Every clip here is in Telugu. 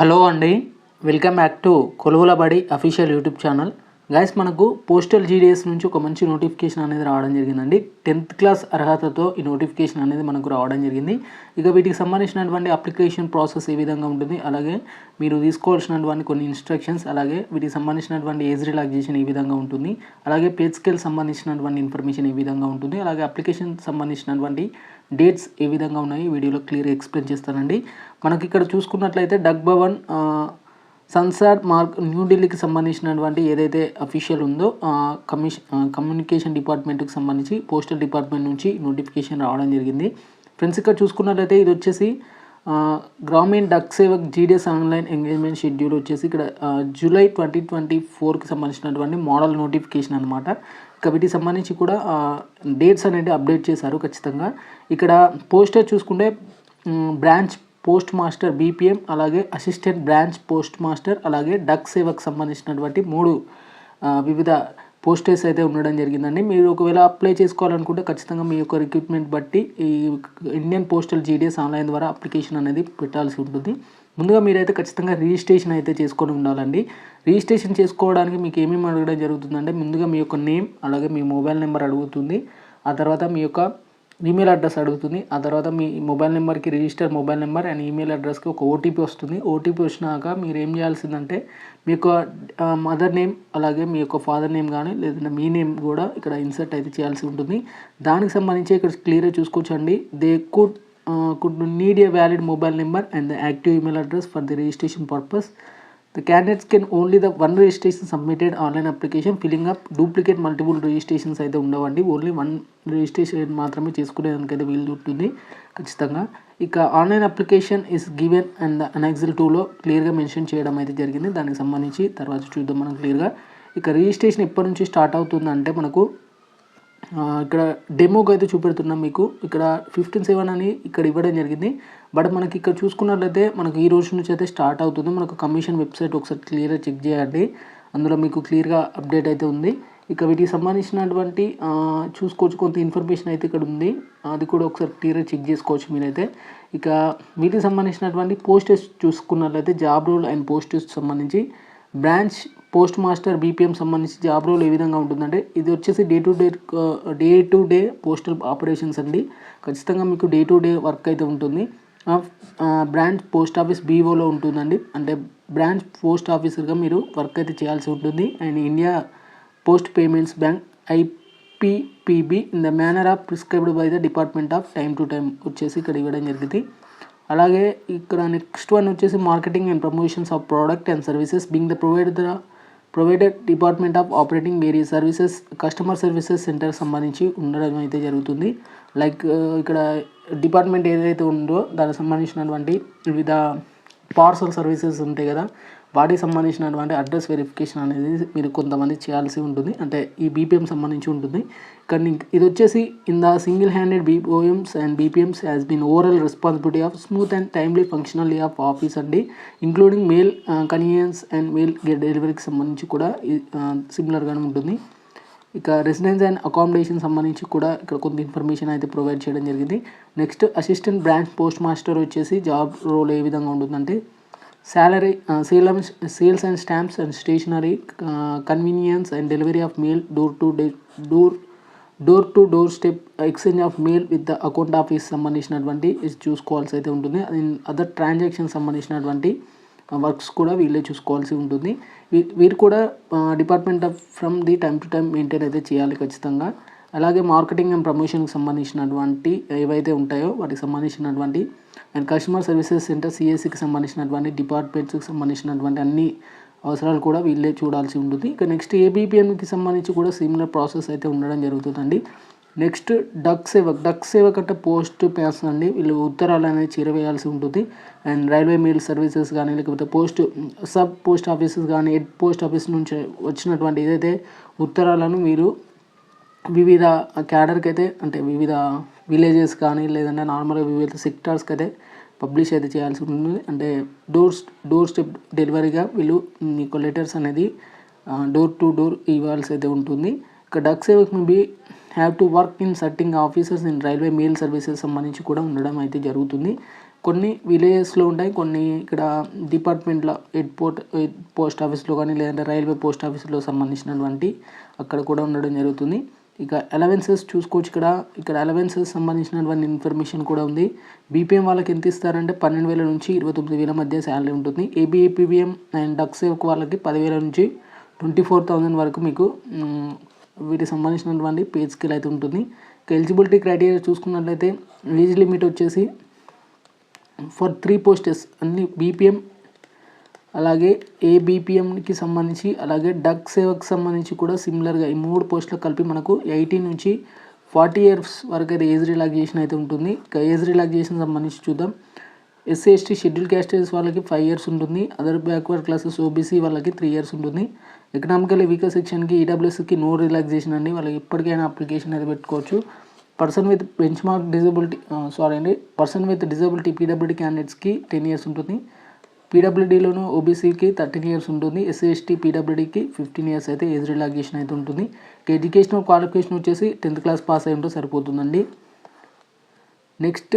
హలో అండి, వెల్కమ్ బ్యాక్ టు కొలువుల బడి అఫీషియల్ యూట్యూబ్ ఛానల్. గైస్, మనకు పోస్టల్ జీడీఎస్ నుంచి ఒక మంచి నోటిఫికేషన్ అనేది రావడం జరిగిందండి. 10th క్లాస్ అర్హతతో ఈ నోటిఫికేషన్ అనేది మనకు రావడం జరిగింది. ఇక వీటికి సంబంధించినటువంటి అప్లికేషన్ ప్రాసెస్ ఏ విధంగా ఉంటుంది, అలాగే మీరు తీసుకోవాల్సినటువంటి కొన్ని ఇన్స్ట్రక్షన్స్, అలాగే వీటికి సంబంధించినటువంటి ఏజ్ రిలాక్సేషన్ ఏ విధంగా ఉంటుంది, అలాగే పే స్కేల్ సంబంధించినటువంటి ఇన్ఫర్మేషన్ ఏ విధంగా ఉంటుంది, అలాగే అప్లికేషన్ సంబంధించినటువంటి డేట్స్ ఏ విధంగా ఉన్నాయి వీడియోలో క్లియర్గా ఎక్స్ప్లెయిన్ చేస్తానండి. మనకి ఇక్కడ చూసుకున్నట్లయితే డక్ భవన్ సన్సార్ మార్క్ న్యూఢిల్లీకి సంబంధించినటువంటి ఏదైతే అఫీషియల్ ఉందో కమ్యూనికేషన్ డిపార్ట్మెంట్కి సంబంధించి పోస్టల్ డిపార్ట్మెంట్ నుంచి నోటిఫికేషన్ రావడం జరిగింది. ఫ్రెండ్స్, ఇక్కడ చూసుకున్నట్లయితే ఇది వచ్చేసి Gramin Dak Sevak GDS online engagement schedule వచ్చేసి ఇక్కడ జూలై 2024కి సంబంధించినటువంటి మోడల్ నోటిఫికేషన్ అనమాట. ఇక వీటికి సంబంధించి కూడా డేట్స్ అనేది అప్డేట్ చేశారు ఖచ్చితంగా. ఇక్కడ పోస్టర్ చూసుకుంటే బ్రాంచ్ పోస్ట్ మాస్టర్ బీపీఎం, అలాగే అసిస్టెంట్ బ్రాంచ్ పోస్ట్ మాస్టర్, అలాగే డక్ సేవకు సంబంధించినటువంటి 3 వివిధ పోస్టర్స్ అయితే ఉండడం జరిగిందండి. మీరు ఒకవేళ అప్లై చేసుకోవాలనుకుంటే ఖచ్చితంగా మీ యొక్క రిక్రూట్మెంట్ బట్టి ఈ ఇండియన్ పోస్టల్ జీడీఎస్ ఆన్లైన్ ద్వారా అప్లికేషన్ అనేది పెట్టాల్సి ఉంటుంది. ముందుగా మీరైతే ఖచ్చితంగా రిజిస్ట్రేషన్ అయితే చేసుకొని ఉండాలండి. రిజిస్ట్రేషన్ చేసుకోవడానికి మీకు ఏమేమి అడగడం జరుగుతుందంటే, ముందుగా మీ యొక్క నేమ్, అలాగే మీ మొబైల్ నెంబర్ అడుగుతుంది. ఆ తర్వాత మీ యొక్క ఈమెయిల్ అడ్రస్ అడుగుతుంది. ఆ తర్వాత మీ మొబైల్ నెంబర్కి register mobile number and email అడ్రస్కి ఒక ఓటీపీ వస్తుంది. ఓటీపీ వచ్చినాక మీరు ఏం చేయాల్సిందంటే, మీ యొక్క మదర్ నేమ్, అలాగే మీ యొక్క ఫాదర్ నేమ్ కానీ లేదంటే మీ నేమ్ కూడా ఇక్కడ ఇన్సర్ట్ అయితే చేయాల్సి ఉంటుంది. దానికి సంబంధించి ఇక్కడ క్లియర్గా చూసుకోవచ్చండి. They could need a valid mobile number and the active email address for the registration purpose. The candidates can only the one registration submitted online application filling up duplicate multiple registrations అయితే ఉండవండి. ఓన్లీ 1 రిజిస్ట్రేషన్ మాత్రమే చేసుకునేదానికైతే వీలు ఉంటుంది ఖచ్చితంగా. ఇక online application is given and annexure 2లో క్లియర్గా మెన్షన్ చేయడం అయితే జరిగింది. దానికి సంబంధించి తర్వాత చూద్దాం మనం క్లియర్గా. ఇక రిజిస్ట్రేషన్ ఎప్పటి నుంచి స్టార్ట్ అవుతుందంటే, మనకు ఇక్కడ డెమోకి అయితే చూపెడుతున్నాం మీకు. ఇక్కడ 15/7 అని ఇక్కడ ఇవ్వడం జరిగింది. బట్ మనకి ఇక్కడ చూసుకున్నట్లయితే మనకు ఈ రోజు నుంచి అయితే స్టార్ట్ అవుతుంది. మనకు కమిషన్ వెబ్సైట్ ఒకసారి క్లియర్గా చెక్ చేయండి, అందులో మీకు క్లియర్గా అప్డేట్ అయితే ఉంది. ఇక వీటికి సంబంధించినటువంటి చూసుకోవచ్చు, కొంత ఇన్ఫర్మేషన్ అయితే ఇక్కడ ఉంది, అది కూడా ఒకసారి క్లియర్గా చెక్ చేసుకోవచ్చు మీరైతే. ఇక వీటికి సంబంధించినటువంటి పోస్టర్స్ చూసుకున్నట్లయితే జాబ్ రోల్ అండ్ పోస్టర్స్ సంబంధించి బ్రాంచ్ పోస్ట్ మాస్టర్ బీపీఎం సంబంధించి జాబ్ రోల్ ఏ విధంగా ఉంటుందంటే, ఇది వచ్చేసి day to day postal operations అండి. ఖచ్చితంగా మీకు డే టు డే వర్క్ అయితే ఉంటుంది. బ్రాంచ్ పోస్ట్ ఆఫీస్ బీఓలో ఉంటుందండి. అంటే బ్రాంచ్ పోస్ట్ ఆఫీసర్గా మీరు వర్క్ అయితే చేయాల్సి ఉంటుంది. And India post payments bank IPPB in the manner of prescribed by the department of time to time వచ్చేసి ఇక్కడ ఇవ్వడం జరిగింది. అలాగే ఇక్కడ నెక్స్ట్ వన్ వచ్చేసి marketing and promotions of product and services being the provided department of operating various services customer services centre సంబంధించి ఉండడం అయితే జరుగుతుంది. లైక్ ఇక్కడ డిపార్ట్మెంట్ ఏదైతే ఉందో దానికి సంబంధించినటువంటి వివిధ పార్సల్ సర్వీసెస్ ఉంటాయి కదా, వాటికి సంబంధించినటువంటి అడ్రస్ వెరిఫికేషన్ అనేది మీరు కొంతమంది చేయాల్సి ఉంటుంది. అంటే ఈ బీపీఎం సంబంధించి ఉంటుంది. కానీ ఇది వచ్చేసి in the single handed BOMs and BPMs has been overall responsibility of smooth and timely functional of office అండి, including mail convenience and mail డెలివరీకి సంబంధించి కూడా సిమిలర్గానే ఉంటుంది. ఇక రెసిడెన్స్ అండ్ అకామిడేషన్ సంబంధించి కూడా ఇక్కడ కొంత ఇన్ఫర్మేషన్ అయితే ప్రొవైడ్ చేయడం జరిగింది. Next assistant branch post master వచ్చేసి జాబ్ రోల్ ఏ విధంగా ఉంటుందంటే, salary sales and stamps and stationery convenience and delivery of mail door to door step exchange of mail with the account office సంబంధించినటువంటి చూసుకోవాల్సి అయితే ఉంటుంది. అదర్ ట్రాన్సాక్షన్ సంబంధించినటువంటి వర్క్స్ కూడా వీళ్ళే చూసుకోవాల్సి ఉంటుంది. వీరు కూడా department of from the time to time maintain అయితే చేయాలి ఖచ్చితంగా. అలాగే మార్కెటింగ్ అండ్ ప్రమోషన్కి సంబంధించినటువంటి ఏవైతే ఉంటాయో వాటికి సంబంధించినటువంటి అండ్ కస్టమర్ సర్వీసెస్ సెంటర్ సిఎస్సికి సంబంధించినటువంటి డిపార్ట్మెంట్స్కి సంబంధించినటువంటి అన్ని అవసరాలు కూడా వీళ్ళే చూడాల్సి ఉంటుంది. ఇక నెక్స్ట్ ఏబీపీఎంకి సంబంధించి కూడా సిమిలర్ ప్రాసెస్ అయితే ఉండడం జరుగుతుందండి. నెక్స్ట్ డక్ సేవక్ అంటే పోస్ట్ ప్యాస్ అండి, వీళ్ళు ఉత్తరాలు అనేది చేరవేయాల్సి ఉంటుంది. అండ్ రైల్వే మెయిల్ సర్వీసెస్ కానీ లేకపోతే సబ్ పోస్ట్ ఆఫీసెస్ కానీ హెడ్ పోస్ట్ ఆఫీస్ నుంచి వచ్చినటువంటి ఏదైతే ఉత్తరాలను మీరు వివిధ క్యాడర్కి అయితే, అంటే వివిధ విలేజెస్ కానీ లేదంటే నార్మల్గా వివిధ సెక్టార్స్కి అయితే పబ్లిష్ అయితే చేయాల్సి ఉంటుంది. అంటే డోర్ స్టెప్ డెలివరీగా వీళ్ళు మీకు లెటర్స్ అనేది డోర్ టు డోర్ ఇవ్వాల్సి అయితే ఉంటుంది. ఇక Dak Sevak maybe have to work in sorting officers in railway mail services సంబంధించి కూడా ఉండడం అయితే జరుగుతుంది. కొన్ని విలేజెస్లో ఉంటాయి, కొన్ని ఇక్కడ డిపార్ట్మెంట్లో హెడ్ పోస్ట్ ఆఫీస్లో కానీ లేదంటే రైల్వే పోస్ట్ ఆఫీస్లో సంబంధించినటువంటి అక్కడ కూడా ఉండడం జరుగుతుంది. ఇక అలవెన్సెస్ చూసుకోవచ్చు. ఇక్కడ అలవెన్సెస్ సంబంధించినటువంటి ఇన్ఫర్మేషన్ కూడా ఉంది. బీపీఎం వాళ్ళకి ఎంత ఇస్తారంటే 12,000 నుంచి 29,000 మధ్య శాలరీ ఉంటుంది. ఏబిఏపీబీఎం అండ్ డక్సేవక్ వాళ్ళకి 10,000 నుంచి 24,000 వరకు మీకు వీటికి సంబంధించినటువంటి పే స్కేల్ అయితే ఉంటుంది. ఇక ఎలిజిబిలిటీ క్రైటీరియా చూసుకున్నట్లయితే ఏజ్ లిమిట్ వచ్చేసి ఫర్ 3 పోస్టెస్ అన్ని బీపీఎం అలాగే ఏబిపిఎంకి సంబంధించి అలాగే డక్ సేవకు సంబంధించి కూడా సిమిలర్గా ఈ 3 పోస్టులకు కలిపి మనకు 18 నుంచి 40 ఇయర్స్ వరకు అయితే ఏజ్ రిలాక్సేషన్ అయితే ఉంటుంది. ఇక ఏజ్ రిలాక్సేషన్ సంబంధించి చూద్దాం. ఎస్సీ ఎస్టీ షెడ్యూల్ క్యాస్టెస్ వాళ్ళకి 5 ఇయర్స్ ఉంటుంది. అదర్ బ్యాక్వర్డ్ క్లాసెస్ ఓబీసీ వాళ్ళకి 3 ఇయర్స్ ఉంటుంది. ఎకనామికల్ వీకర్ సెక్షన్కి ఈడబ్ల్యూఎస్కి నో రిలాక్సేషన్ అండి, వాళ్ళకి ఎప్పటికైనా అప్లికేషన్ అయితే పెట్టుకోవచ్చు. Person with benchmark disability PWD క్యాండిడేట్స్కి 10 ఇయర్స్ ఉంటుంది. పీడబ్ల్యూడీలోను ఓబీసీకి 13 ఇయర్స్ ఉంటుంది. ఎస్సీ ఎస్టీ పీడబ్ల్యూడీకి 15 ఇయర్స్ అయితే ఏజ్ రిలాక్సేషన్ అయితే ఉంటుంది. ఎడ్యుకేషనల్ క్వాలిఫికేషన్ వచ్చేసి 10th క్లాస్ పాస్ అయి ఉంటే సరిపోతుందండి. Next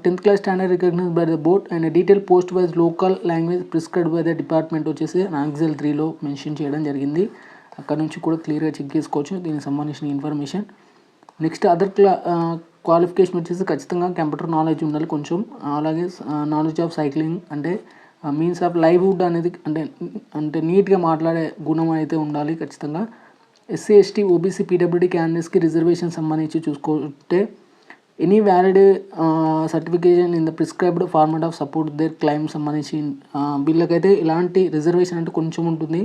10th class standard recognised by the board and detail post wise local language prescribed by the department వచ్చేసి నాక్సెల్ 3లో మెన్షన్ చేయడం జరిగింది. అక్కడ నుంచి కూడా క్లియర్గా చెక్ చేసుకోవచ్చు దీనికి సంబంధించిన ఇన్ఫర్మేషన్. నెక్స్ట్ అదర్ క్వాలిఫికేషన్ వచ్చేసి ఖచ్చితంగా కంప్యూటర్ నాలెడ్జ్ ఉండాలి కొంచెం, అలాగే నాలెడ్జ్ ఆఫ్ సైక్లింగ్ అంటే మీన్స్ ఆఫ్ లైవ్వుడ్ అనేది అంటే నీట్గా మాట్లాడే గుణం అయితే ఉండాలి ఖచ్చితంగా. ఎస్సీ ఎస్టీ ఓబీసీ పీడబ్ల్యూడీ క్యాండిడేట్స్కి రిజర్వేషన్ సంబంధించి చూసుకుంటే any valid certification in the prescribed format of support their claim సంబంధించి వీళ్ళకైతే ఇలాంటి రిజర్వేషన్ అంటే కొంచెం ఉంటుంది,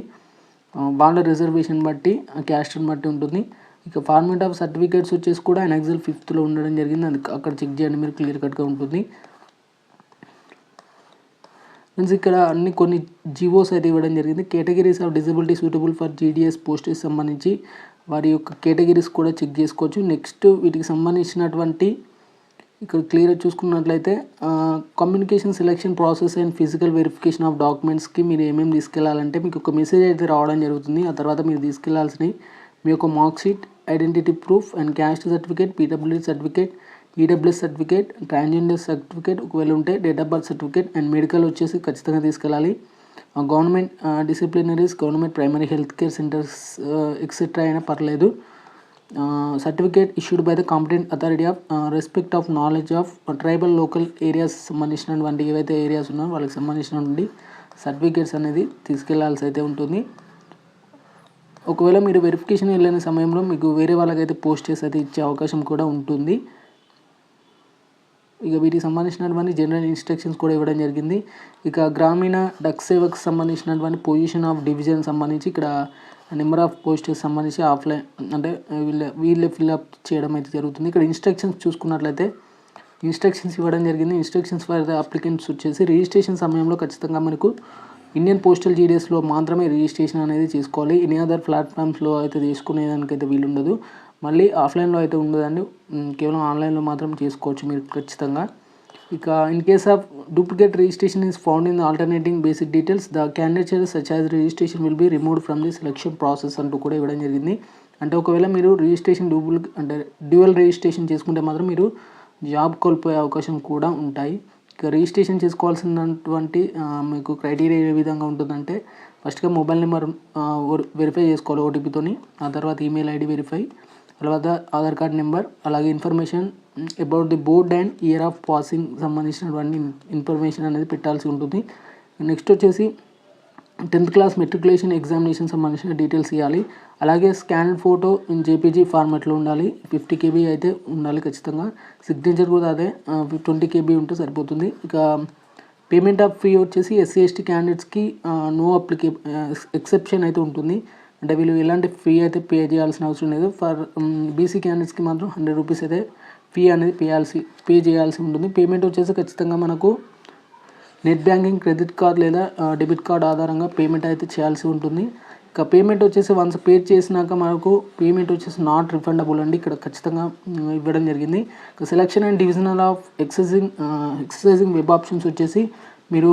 వాళ్ళ రిజర్వేషన్ బట్టి క్యాస్ట్ని బట్టి ఉంటుంది. ఇక ఫార్మాట్ ఆఫ్ సర్టిఫికేట్స్ వచ్చేసి కూడా ఎన్ఎక్సెల్ 5లో ఉండడం జరిగింది, అది అక్కడ చెక్ చేయండి మీరు, క్లియర్ కట్గా ఉంటుంది. మీన్స్ ఇక్కడ కొన్ని జీవోస్ అయితే ఇవ్వడం జరిగింది. Categories of disability suitable for GDS posts సంబంధించి వారి యొక్క కేటగిరీస్ కూడా చెక్ చేసుకోవచ్చు. నెక్స్ట్ వీటికి సంబంధించినటువంటి ఇక్కడ క్లియర్గా చూసుకున్నట్లయితే communication selection process and physical verification of డాక్యుమెంట్స్కి మీరు ఏమేమి తీసుకెళ్లాలంటే మీకు ఒక మెసేజ్ అయితే రావడం జరుగుతుంది. ఆ తర్వాత మీరు తీసుకెళ్లాల్సినవి మీ యొక్క mark sheet, identity proof and caste certificate, PWD certificate, EWS certificate, transgender certificate ఒకవేళ ఉంటే, date of birth certificate and medical వచ్చేసి ఖచ్చితంగా తీసుకెళ్ళాలి. Government dispensaries, government primary health care centres etcetera అయినా పర్లేదు. Certificate issued by the competent authority of respect of knowledge of tribal local areas సంబంధించినటువంటి ఏవైతే ఏరియాస్ ఉన్నాయో వాళ్ళకి సంబంధించినటువంటి సర్టిఫికేట్స్ అనేది తీసుకెళ్లాల్సి అయితే ఉంటుంది. ఒకవేళ మీరు వెరిఫికేషన్ వెళ్ళిన సమయంలో మీకు వేరే వాళ్ళకైతే పోస్ట్ చేసి అయితే ఇచ్చే అవకాశం కూడా ఉంటుంది. ఇక వీటికి సంబంధించినటువంటి జనరల్ ఇన్స్ట్రక్షన్స్ కూడా ఇవ్వడం జరిగింది. ఇక గ్రామీణ డక్ సేవకు సంబంధించినటువంటి పొజిషన్ ఆఫ్ డివిజన్ సంబంధించి ఇక్కడ నెంబర్ ఆఫ్ పోస్టెస్ సంబంధించి ఆఫ్లైన్ అంటే వీళ్ళే ఫిల్అప్ చేయడం అయితే జరుగుతుంది. ఇక్కడ ఇన్స్ట్రక్షన్స్ చూసుకున్నట్లయితే ఇన్స్ట్రక్షన్స్ ఇవ్వడం జరిగింది. ఇన్స్ట్రక్షన్స్ ఫర్ ద అప్లికెంట్స్ వచ్చేసి రిజిస్ట్రేషన్ సమయంలో ఖచ్చితంగా మనకు ఇండియన్ పోస్టల్ జీడిఎస్లో మాత్రమే రిజిస్ట్రేషన్ అనేది చేసుకోవాలి. ఎనీ అదర్ ప్లాట్ఫామ్స్లో అయితే తీసుకునేదానికైతే వీలు ఉండదు. మళ్ళీ ఆఫ్లైన్లో అయితే ఉండదండి, కేవలం ఆన్లైన్లో మాత్రం చేసుకోవచ్చు మీరు ఖచ్చితంగా. ఇక in case of duplicate registration is found in alternating basic details the candidate such as registration will be removed from the selection process అంటూ కూడా ఇవ్వడం జరిగింది. అంటే ఒకవేళ మీరు రిజిస్ట్రేషన్ డ్యూయల్ రిజిస్ట్రేషన్ చేసుకుంటే మాత్రం మీరు జాబ్ కోల్పోయే అవకాశం కూడా ఉంటాయి. ఇక రిజిస్ట్రేషన్ చేసుకోవాల్సినటువంటి మీకు క్రైటీరియా ఏ విధంగా ఉంటుందంటే ఫస్ట్గా మొబైల్ నెంబర్ వెరిఫై చేసుకోవాలి ఓటీపీతోని, ఆ తర్వాత ఈమెయిల్ ఐడి వెరిఫై, తర్వాత ఆధార్ కార్డ్ నెంబర్, అలాగే information about the board and year of passing సంబంధించినటువంటి ఇన్ఫర్మేషన్ అనేది పెట్టాల్సి ఉంటుంది. నెక్స్ట్ వచ్చేసి 10th క్లాస్ మెట్రికులేషన్ ఎగ్జామినేషన్ సంబంధించిన డీటెయిల్స్ ఇవ్వాలి. అలాగే స్కాన్డ్ ఫోటో ఇన్ జేపీజీ ఫార్మాట్లో ఉండాలి, 50 KB అయితే ఉండాలి ఖచ్చితంగా. సిగ్నేచర్ కూడా అదే 20 KB ఉంటే సరిపోతుంది. ఇక పేమెంట్ ఆఫ్ ఫీ వచ్చేసి ఎస్సీ ఎస్టీ క్యాండిడేట్స్కి నో ఎక్సెప్షన్ అయితే ఉంటుంది, అంటే వీళ్ళు ఎలాంటి ఫీ అయితే పే చేయాల్సిన అవసరం లేదు. ఫర్ బీసీ క్యాండిడేట్స్కి మాత్రం 100 రూపీస్ అయితే ఫీ అనేది పే చేయాల్సి ఉంటుంది. పేమెంట్ వచ్చేసి ఖచ్చితంగా మనకు నెట్ బ్యాంకింగ్, క్రెడిట్ కార్డ్ లేదా డెబిట్ కార్డ్ ఆధారంగా పేమెంట్ అయితే చేయాల్సి ఉంటుంది. ఇక పేమెంట్ వచ్చేసి వన్స్ పే చేసినాక మనకు పేమెంట్ వచ్చేసి నాట్ రిఫండబుల్ అండి, ఇక్కడ ఖచ్చితంగా ఇవ్వడం జరిగింది. ఇక selection and divisional of exercising web options వచ్చేసి మీరు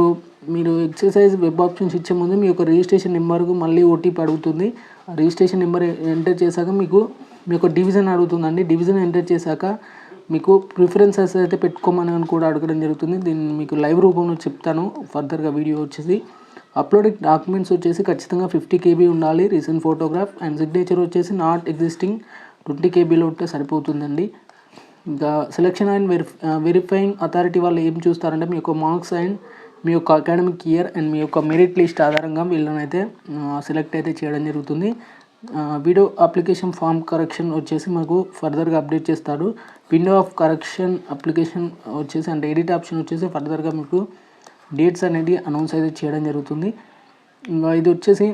ఎక్సర్సైజ్ వెబ్ ఆప్షన్స్ ఇచ్చే ముందు మీ యొక్క రిజిస్ట్రేషన్ నెంబర్కు మళ్ళీ ఓటీపీ అడుగుతుంది. రిజిస్ట్రేషన్ నెంబర్ ఎంటర్ చేశాక మీ యొక్క డివిజన్ అడుగుతుందండి. డివిజన్ ఎంటర్ చేశాక మీకు ప్రిఫరెన్సెస్ అయితే పెట్టుకోమని కూడా అడగడం జరుగుతుంది. దీన్ని మీకు లైవ్ రూపంలో చెప్తాను ఫర్దర్గా వీడియో వచ్చేసి. అప్లోడింగ్ డాక్యుమెంట్స్ వచ్చేసి ఖచ్చితంగా 50 KB ఉండాలి. రీసెంట్ ఫోటోగ్రాఫ్ అండ్ సిగ్నేచర్ వచ్చేసి నాట్ ఎగ్జిస్టింగ్ 20 KBలో ఉంటే సరిపోతుందండి. ఇంకా సెలెక్షన్ అండ్ వెరిఫైయింగ్ అథారిటీ వాళ్ళు ఏం చూస్తారంటే మీ యొక్క మార్క్స్ అండ్ మీ యొక్క అకాడమిక్ ఇయర్ అండ్ మీ యొక్క మెరిట్ లిస్ట్ ఆధారంగా వీళ్ళనైతే సెలెక్ట్ అయితే చేయడం జరుగుతుంది. వీడియో అప్లికేషన్ ఫామ్ కరెక్షన్ వచ్చేసి మనకు ఫర్దర్గా అప్డేట్ చేస్తాడు. విండో ఆఫ్ కరెక్షన్ అప్లికేషన్ వచ్చేసి అంటే ఎడిట్ ఆప్షన్ వచ్చేసి ఫర్దర్గా మీకు డేట్స్ అనేది అనౌన్స్ అయితే చేయడం జరుగుతుంది. ఇంకా ఇది వచ్చేసి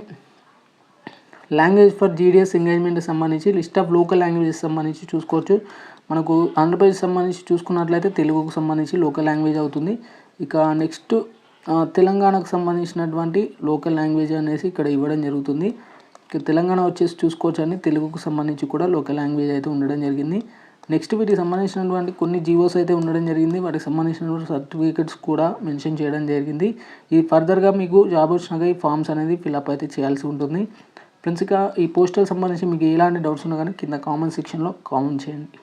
లాంగ్వేజ్ ఫర్ జీడిఎస్ ఎంగేజ్మెంట్కి సంబంధించి లిస్ట్ ఆఫ్ లోకల్ లాంగ్వేజెస్ సంబంధించి చూసుకోవచ్చు. మనకు ఆంధ్రప్రదేశ్ సంబంధించి చూసుకున్నట్లయితే తెలుగుకు సంబంధించి లోకల్ లాంగ్వేజ్ అవుతుంది. ఇక నెక్స్ట్ తెలంగాణకు సంబంధించినటువంటి లోకల్ లాంగ్వేజ్ అనేసి ఇక్కడ ఇవ్వడం జరుగుతుంది. ఇక తెలంగాణ వచ్చేసి చూసుకోవచ్చు అని తెలుగుకు సంబంధించి కూడా లోకల్ లాంగ్వేజ్ అయితే ఉండడం జరిగింది. నెక్స్ట్ వీటికి సంబంధించినటువంటి కొన్ని జీవోస్ అయితే ఉండడం జరిగింది. వాటికి సంబంధించినటువంటి సర్టిఫికేట్స్ కూడా మెన్షన్ చేయడం జరిగింది. ఈ ఫర్దర్గా మీకు జాబ్ వచ్చినాక ఈ ఫామ్స్ అనేది ఫిల్అప్ అయితే చేయాల్సి ఉంటుంది. ఫ్రెండ్స్, ఇక ఈ పోస్టల్ సంబంధించి మీకు ఎలాంటి డౌట్స్ ఉన్నా కానీ కింద కామెంట్ సెక్షన్లో కామెంట్ చేయండి.